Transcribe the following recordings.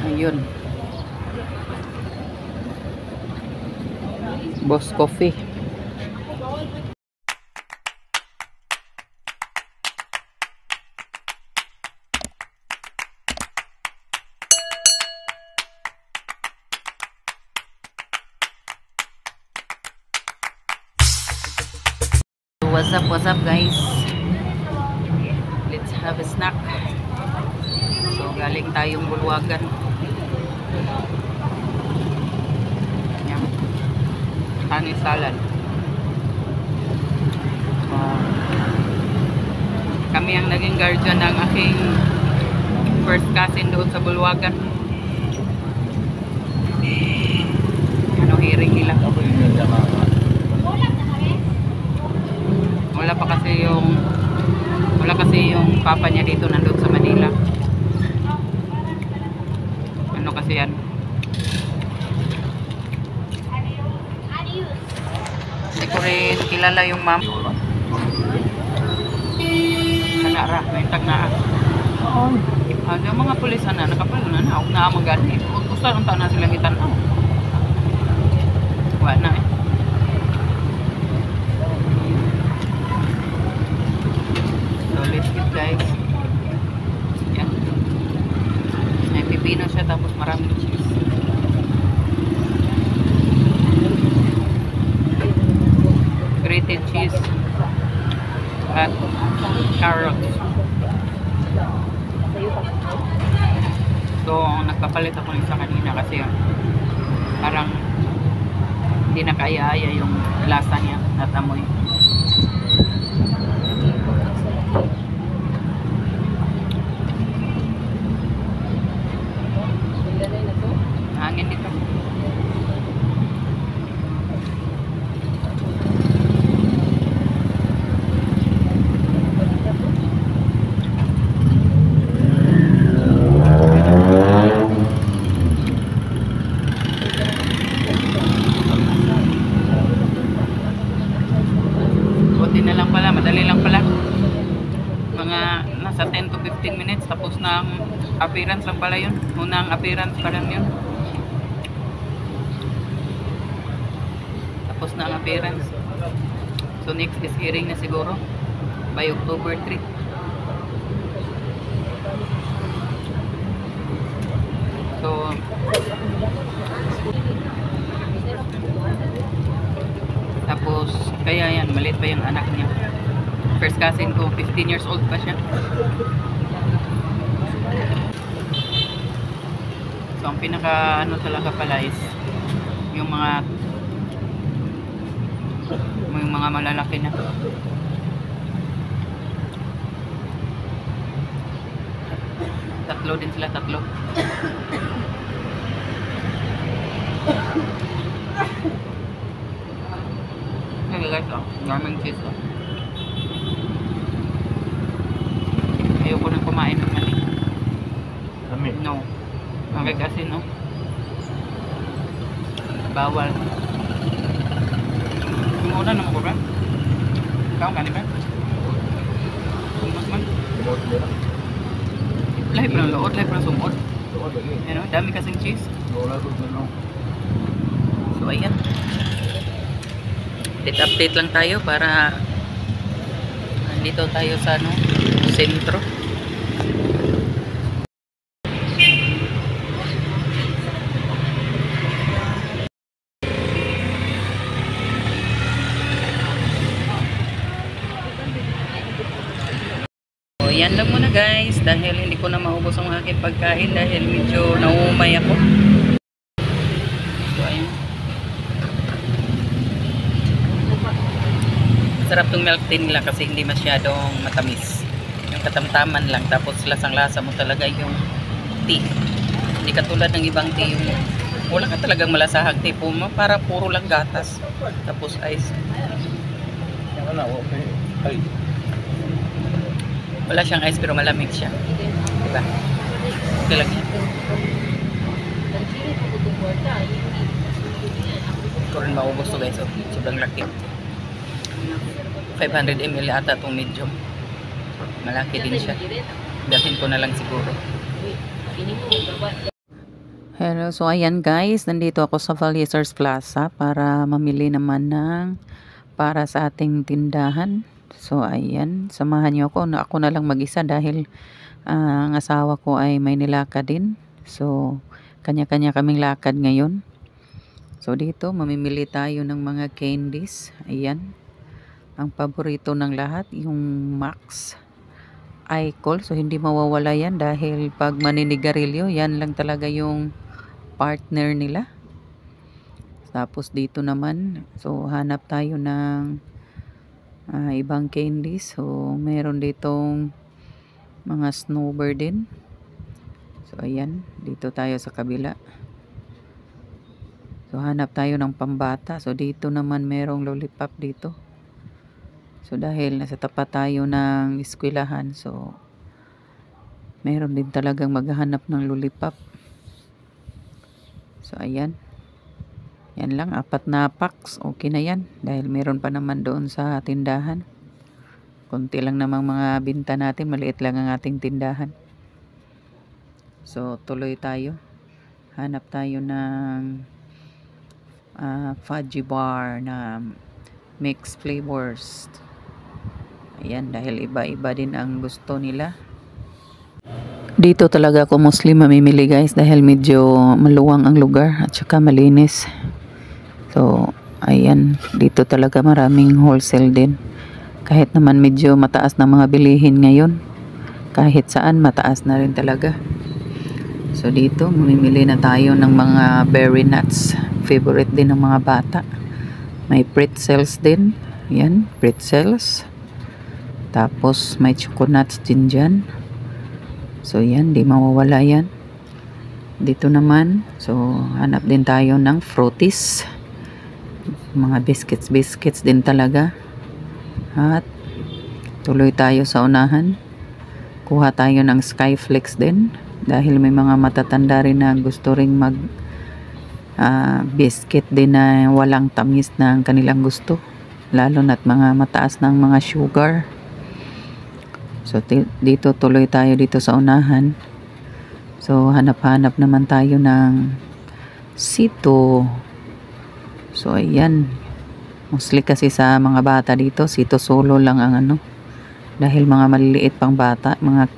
Ayun. Boss Coffee. What's up guys? Let's have a snack. So galing tayong Bulwagan. Yan. Honey salad. Kami ang naging guardian ng aking first cousin doon sa Bulwagan. Ano hearing nila? Wala kasi yung papa niya dito, nandun sa Manila. Ano kasi yan? Hindi ko rin kilala yung ma'am. Kanara, may tagnaa. Yung mga pulis na nakapalo na magali. Gusto lang taon na silang itanaw. Wala na eh. Let's eat guys. Yan. May pipino siya tapos maraming cheese. Grated cheese at carrots. So nagpapalit ako ng isa kanina kasi parang hindi na kaya-aya yung lasa niya at amoy. Hangin dito. Buti na lang pala, madali lang pala. Mga nasa 10 to 15 minutes tapos na ang appearance lang pala yun. Unang appearance pa lang yun. Tapos na ang appearance. So next is hearing na siguro by October 3. So tapos kaya yan, maliit pa yung anak niya. First cousin ko, 15 years old pa siya. So ang pinaka ano talaga pala is yung mga malalaki na. Tatlo din sila, tatlo. Okay guys, daming cheese. Ayoko nang kumain ng mali. No. Okay kasi no. Bawal. Yung una naman ko ba? Ikaw kanin ba? Sumot man. Lahi pa ng lood, lahi pa ng sumot. Ano, dami kasing cheese. So ayan. Update lang tayo para dito tayo sa ano, sentro. So yan lang muna guys dahil hindi ko na maubos ang aking pagkain dahil medyo naumay ako. So ayun. Sarap tong milk tea nila kasi hindi masyadong matamis. Yung katamtaman lang. Tapos lasang-lasa mo talaga yung tea. Hindi katulad ng ibang tea. Yung wala ka talagang malasahang tea. Para puro lang gatas. Tapos ice. Wala siyang ice pero malamig siya. Diba? Okay lang siya. Ito rin maubos to guys. So, sobrang laki. 500 ml ata itong medium. Malaki din siya. Dahin ko na lang siguro. Hello, so ayan guys, nandito ako sa Valisers Plaza para mamili naman ng para sa ating tindahan. So ayan, samahan niyo ako na ako na lang mag-isa dahil ang asawa ko ay may nilakad din. So kanya-kanya kaming lakad ngayon. So dito mamimili tayo ng mga candies. Ayan, ang paborito ng lahat yung Max Icol. So hindi mawawala yan dahil pag maninigarilyo, yan lang talaga yung partner nila. Tapos dito naman, so hanap tayo ng ibang candies. So meron ditong mga snowbird din. So ayan, dito tayo sa kabila. So hanap tayo ng pambata. So dito naman merong lollipop dito. So dahil nasa tapat tayo ng eskwelahan, so meron din talagang maghahanap ng lollipop. So ayan. Yan lang, 4 na packs. Okay na yan. Dahil meron pa naman doon sa tindahan. Kunti lang namang mga binta natin. Maliit lang ang ating tindahan. So tuloy tayo. Hanap tayo ng fudgy bar na mixed flavors. Ayan, dahil iba-iba din ang gusto nila. Dito talaga ako mostly mamimili guys dahil medyo maluwang ang lugar at saka malinis. So ayan, dito talaga maraming wholesale din. Kahit naman medyo mataas na mga bilihin ngayon, kahit saan mataas na rin talaga. So dito mamimili na tayo ng mga berry nuts, favorite din ng mga bata. May pretzels din, yan, pretzels. Tapos may choconuts din dyan. So yan, di mawawala yan. Dito naman, so hanap din tayo ng fruities. Mga biscuits din talaga. At tuloy tayo sa unahan. Kuha tayo ng Skyflex din. Dahil may mga matatanda rin na gusto ring mag biscuit din na walang tamis na ang kanilang gusto. Lalo na't mga mataas ng mga sugar. So dito tuloy tayo dito sa unahan. So hanap-hanap naman tayo ng sito. So ayan. Mostly kasi sa mga bata dito, sito solo lang ang ano. Dahil mga maliliit pang bata, mga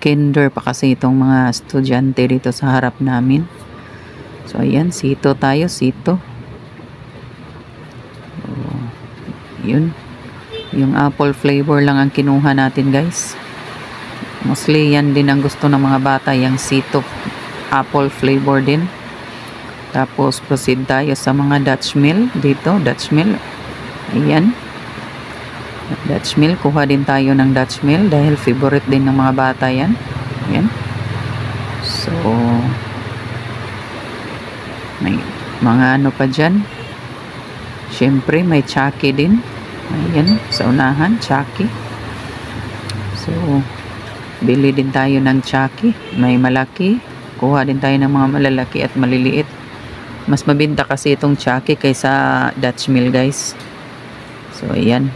kinder pa kasi itong mga estudyante dito sa harap namin. So ayan, sito tayo, sito. So, yun. Yung apple flavor lang ang kinuha natin guys. Mostly yan din ang gusto ng mga bata, yung sito apple flavor din. Tapos proceed tayo sa mga Dutch Mill dito, Dutch Mill. Ayan. Dutch Mill, kuha din tayo ng Dutch Mill dahil favorite din ng mga bata yan. Ayan. So may mga ano pa dyan. Syempre may Chucky din. Ayan, sa unahan, Chucky. So, bili din tayo ng Chucky. May malaki. Kuha din tayo ng mga malalaki at maliliit. Mas mabinta kasi itong Chucky kaysa Dutch Mill guys. So, ayan.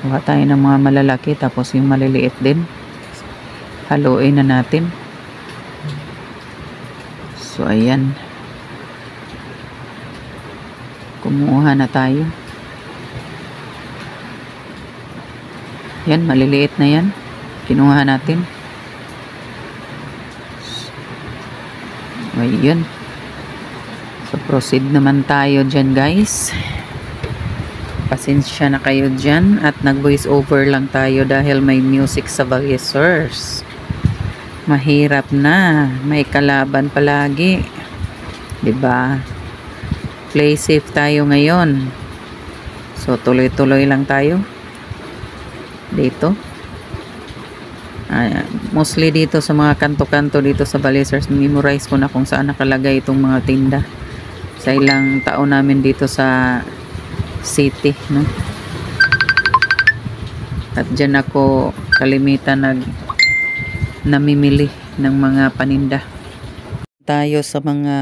Kuha tayo ng mga malalaki tapos yung maliliit din. Haluin na natin. So, ayan. Kumuha na tayo. Yan, maliliit na yan. Kinuha natin. Ayun. So, proceed naman tayo dyan, guys. Pasensya na kayo dyan. At nag-voice over lang tayo dahil may music sa Valisers. Mahirap na. May kalaban palagi. Diba? Play safe tayo ngayon. So, tuloy-tuloy lang tayo. Dito mostly dito sa mga kanto-kanto dito sa Valisers, memorize ko na kung saan nakalagay itong mga tinda sa ilang taon namin dito sa city, no? At dyan ako kalimitan namimili ng mga paninda. Tayo sa mga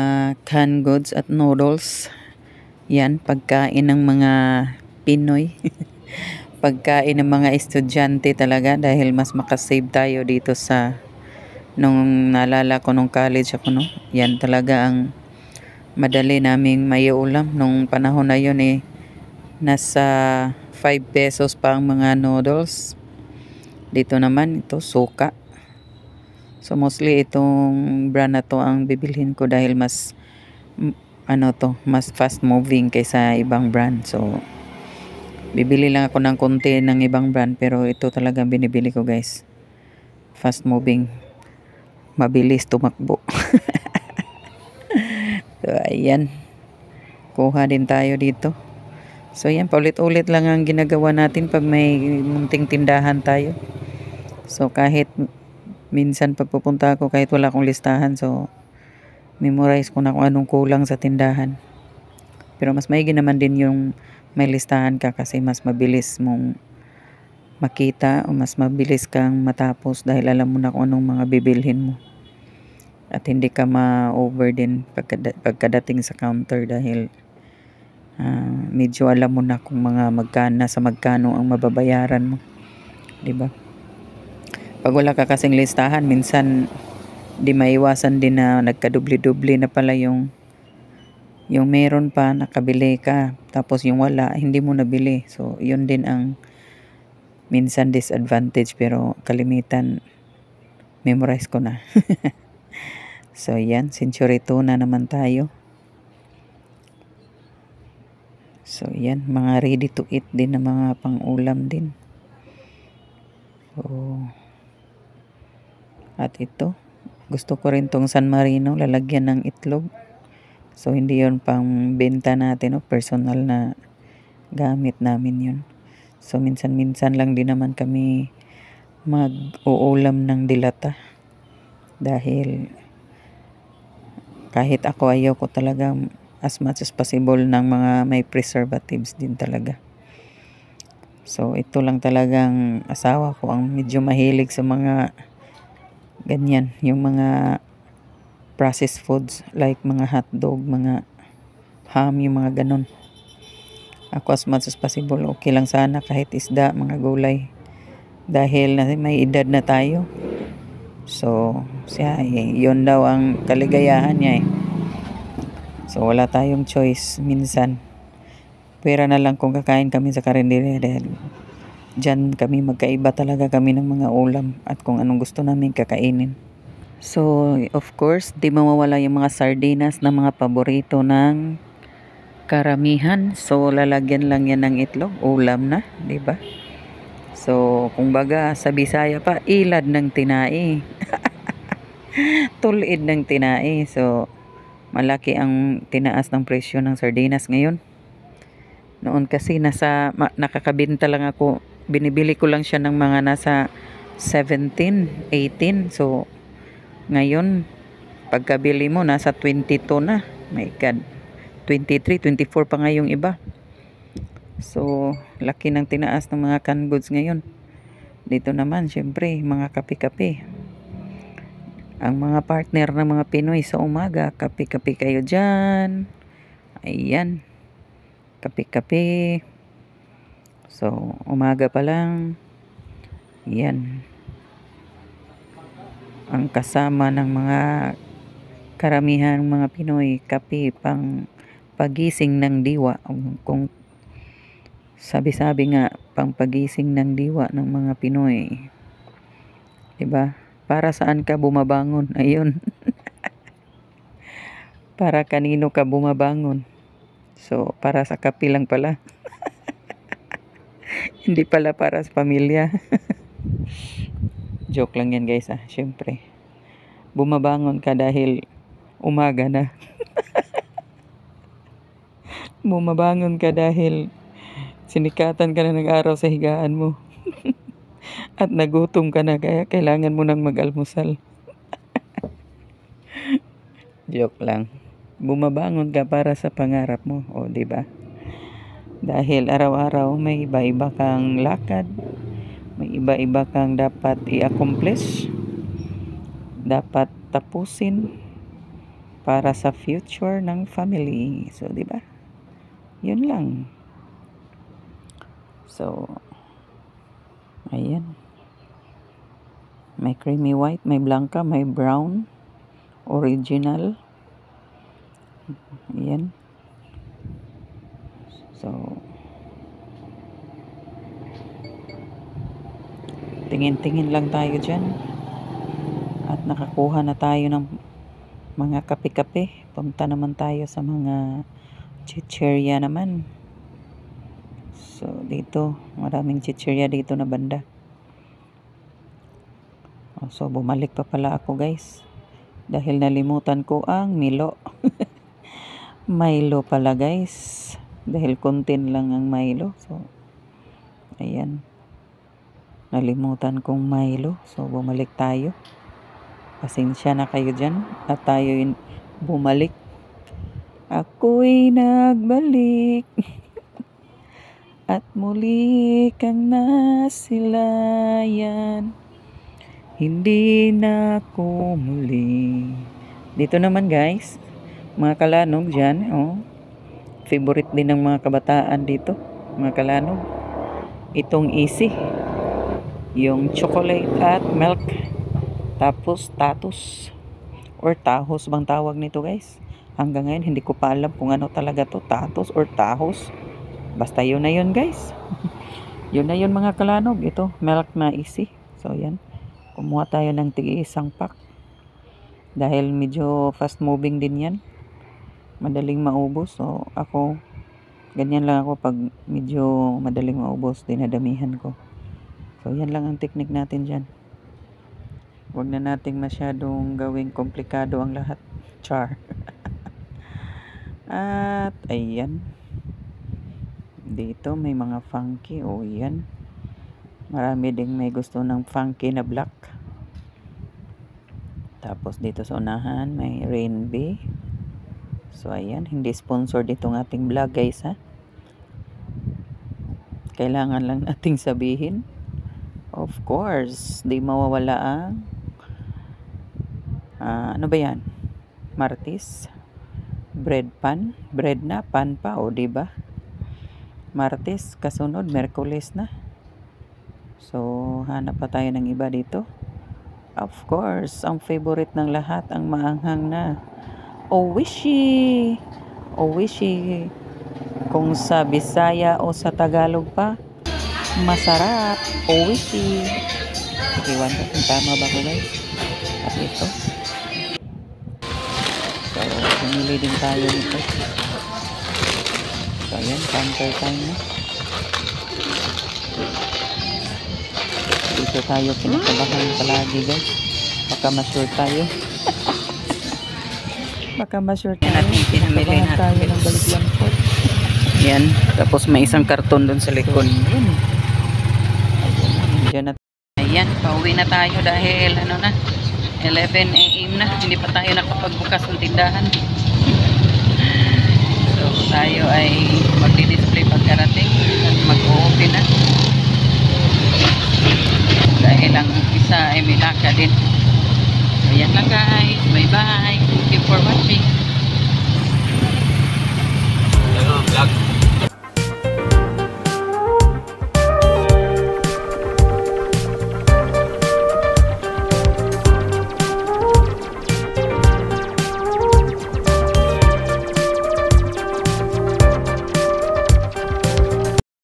canned goods at noodles. Yan, pagkain ng mga Pinoy. Pagkain ng mga estudyante talaga dahil mas makasave tayo dito sa Nung naalala ko nung college ako, no, yan talaga ang madali naming maiulam. Nung panahon na yun eh, nasa 5 pesos pa ang mga noodles. Dito naman, ito, suka. So mostly itong brand na to ang bibilhin ko dahil mas mas fast moving kaysa ibang brand. So bibili lang ako ng konti ng ibang brand pero ito talagang binibili ko, guys. Fast moving. Mabilis tumakbo. So ayan. Kuha din tayo dito. So yan, paulit-ulit lang ang ginagawa natin pag may munting tindahan tayo. So kahit minsan pagpupunta ako kahit wala akong listahan, so memorize ko na kung anong kulang sa tindahan. Pero mas maigi naman din yung may listahan ka kasi mas mabilis mong makita o mas mabilis kang matapos dahil alam mo na kung anong mga bibilhin mo. At hindi ka ma-over din pagkadating sa counter dahil medyo alam mo na kung magkano ang mababayaran mo. 'Di ba? Pag wala ka kasing listahan, minsan di maiwasan din na nagkadubli-dubli na pala yung meron pa, nakabili ka, tapos yung wala, hindi mo nabili. So, yun din ang minsan disadvantage, pero kalimitan, memorize ko na. So, yan, century 2 na naman tayo. So, yan, mga ready to eat din na mga pang-ulam din. So, at ito, gusto ko rin tong San Marino, lalagyan ng itlog. So, hindi yon pang benta natin, no? Personal na gamit namin yun. So, minsan-minsan lang din naman kami mag-uulam ng dilata. Dahil kahit ako, ayaw ko talaga as much as possible ng mga may preservatives din talaga. So, ito lang talagang asawa ko ang medyo mahilig sa mga ganyan, yung mga processed foods like mga hotdog, mga ham, yung mga ganon. Ako as much as possible, okay lang sana kahit isda, mga gulay. Dahil may edad na tayo. So, siya, yun daw ang kaligayahan niya eh. So, wala tayong choice minsan. Pwera na lang kung kakain kami sa karinderya dahil dyan kami magkaiba talaga kami ng mga ulam at kung anong gusto namin kakainin. So, of course, di mawawala yung mga sardinas na mga paborito ng karamihan. So, lalagyan lang yan ng itlog, ulam na, di ba? So, kung baga sa Bisaya pa, ilad ng tinai. Tulid ng tinai. So, malaki ang tinaas ng presyo ng sardinas ngayon. Noon kasi nakakabinta lang ako, binibili ko lang siya ng mga nasa 17, 18. So, ngayon, pagkabili mo, nasa 22 na. My God. 23, 24 pa nga yung iba. So, laki ng tinaas ng mga canned goods ngayon. Dito naman, syempre, mga kape-kape. Ang mga partner ng mga Pinoy sa umaga, kape-kape kayo dyan. Ayan. Kape-kape. So, umaga pa lang. Yan. Ang kasama ng mga karamihan mga Pinoy, kape pang pagising ng diwa. Kung sabi-sabi nga, pang pagising ng diwa ng mga Pinoy. 'Di ba? Para saan ka bumabangon? Ayun. Para kanino ka bumabangon? So, para sa kape lang pala. Hindi pala para sa pamilya. Joke lang yan, guys, syempre. Bumabangon ka dahil umaga na. Bumabangon ka dahil sinikatan ka na ng araw sa higaan mo. At nagutom ka na kaya kailangan mo nang mag-almusal. Joke lang. Bumabangon ka para sa pangarap mo, o 'di ba? Dahil araw-araw may iba-iba kang lakad, may iba-iba kang dapat i-accomplish, dapat tapusin para sa future ng family. So, 'di ba? 'Yun lang. So, ayan. May creamy white, may blanca, may brown, original. Ayan. So, tingin-tingin lang tayo dyan. At nakakuha na tayo ng mga kape-kape. Punta naman tayo sa mga chicheria naman. So, dito, maraming chicheria dito na banda. So, bumalik pa pala ako guys. Dahil nalimutan ko ang Milo. Milo pala guys. Dahil kontin lang ang Milo. So, ayan. Nalimutan kong Milo. So, bumalik tayo. Pasensya na kayo dyan. At tayo bumalik. Ako'y nagbalik. At muli kang nasilayan. Hindi na ako muli. Dito naman guys. Mga kalanog dyan. Oh. Favorite din ng mga kabataan dito. Mga kalanog. Itong easy. Yung chocolate at milk. Tapos tatus. Or tahos bang tawag nito guys. Hanggang ngayon hindi ko pa alam kung ano talaga to. Tatus or tahos. Basta yun na yun guys. Yun na yun mga kalanog. Ito milk na easy. So yan. Kumuha tayo ng tig-isang pack. Dahil medyo fast moving din yan. Madaling maubos. So ako, ganyan lang ako pag medyo madaling maubos. Dinadamihan ko. So yan lang ang technique natin dyan. Huwag na nating masyadong gawing komplikado ang lahat. Char. At ayan. Dito may mga funky. O yan. Marami ding may gusto ng funky na black. Tapos dito sa unahan may Rainbay. So ayan. Hindi sponsored itong ating vlog guys ha. Kailangan lang nating sabihin. Of course. Di mawawala ang ano ba yan? Martis. Bread pan. Bread na. Pan pa. O diba? Martes, kasunod, Merkulis na. So, hanap pa tayo ng iba dito. Of course, ang favorite ng lahat, ang maanghang na Owishi. Owishi. Kung sa Bisaya o sa Tagalog pa, masarap. Owishi. Iwan ko kung tama ba ko guys. At ito. So, pumili din tayo nito. So, ayan, counter time na. Dito tayo pinakabahan palagi guys. Baka ma-sure tayo. Baka ma-sure tayo. Natin pinamili natin. Tayo ng balikyan po. Yan. Tapos may isang karton dun sa likod. Ayan. Ayan, pauwi na tayo dahil ano na, 11 AM na. Hindi pa tayo nakapagbukas ng tindahan. Tayo ay magdi-display pagkarating at mag-open na dahil ang isa ay may laka din. Ayan lang guys, bye bye, thank you for watching. Vlog.